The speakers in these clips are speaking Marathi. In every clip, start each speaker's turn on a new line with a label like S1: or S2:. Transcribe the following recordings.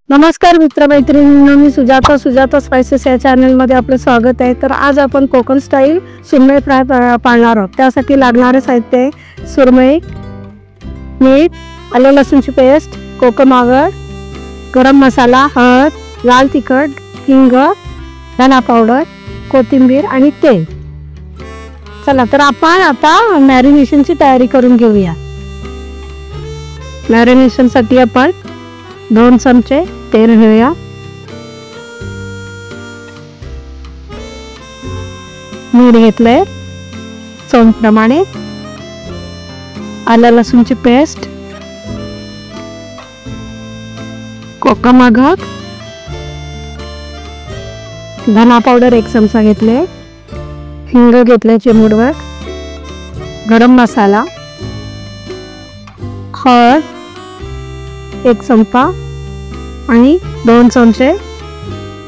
S1: नमस्कार मित्रमैत्रिणींनो, मी सुजाता स्पाइसेस या चॅनलमध्ये आपलं स्वागत आहे. तर आज आपण कोकण स्टाईल सुरमई फ्राय पाळणार आहोत. त्यासाठी लागणारे साहित्य आहे: सुरमई, मीठ, आलं लसूणची पेस्ट, कोकम आगळ, गरम मसाला, हळद, लाल तिखट, हिंग, धना पावडर, कोथिंबीर आणि तेल. चला तर आपण आता मॅरिनेशनची तयारी करून घेऊया. मॅरिनेशनसाठी आपण 2 चमचे तेल घेऊया. मीठ घेतलंय चवीप्रमाणे, आलं लसूणची पेस्ट, कोकम आगळ, धना पावडर 1 चमचा घेतले, हिंग घेतले चिमूटभर, गरम मसाला, हळद 1 चमचा आणि 2 चमचे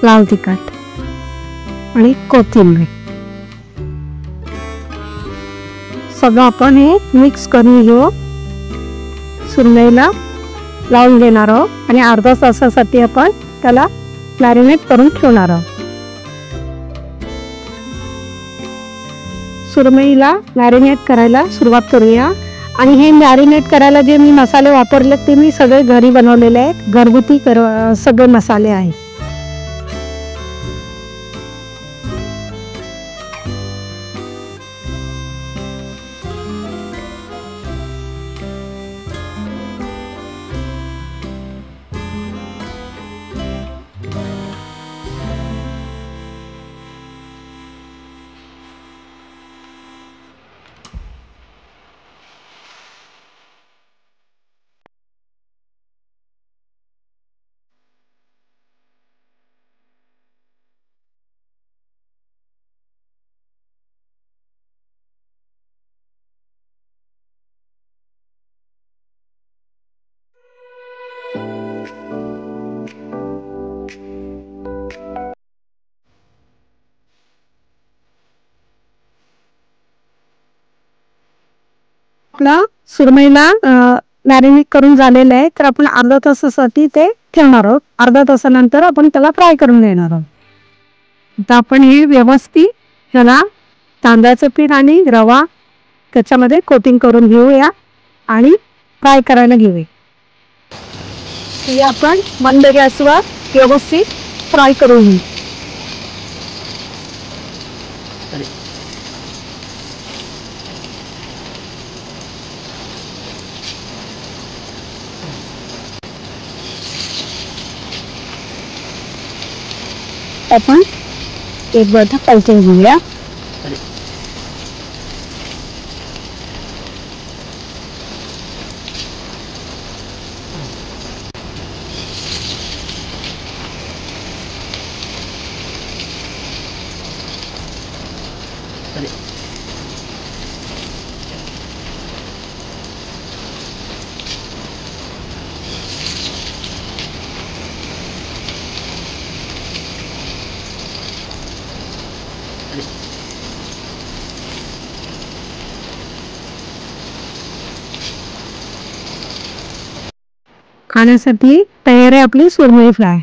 S1: लाल तिखट आणि कोथिंबीर. सगळं आपण हे मिक्स करून घेऊ. सुरमईला लावून घेणार आहोत आणि अर्धा तासासाठी आपण त्याला मॅरिनेट करून ठेवणार आहोत. सुरमईला मॅरिनेट करायला सुरुवात करूया. आणि हे मॅरिनेट करायला जे मी मसाले वापरले ते मी सगळे घरी बनवलेले आहेत. घरगुती सगळे मसाले आहेत. आपला सुरमईला मॅरिनेट करून झालेलं आहे. तर आपण अर्धा तासासाठी ते ठेवणार आहोत. अर्धा तासानंतर आपण त्याला फ्राय करून घेणार आहोत. आता आपण हे व्यवस्थित त्याला तांदळाचं पीठ आणि रवा त्याच्यामध्ये कोटिंग करून घेऊया आणि फ्राय करायला घेऊया. हे आपण मंद गॅसवर व्यवस्थित फ्राय करून घेऊ. आपण एक बर्थ पलटून घेऊया. खाण्यासाठी तयार आहे आपली सुरमई फ्राय.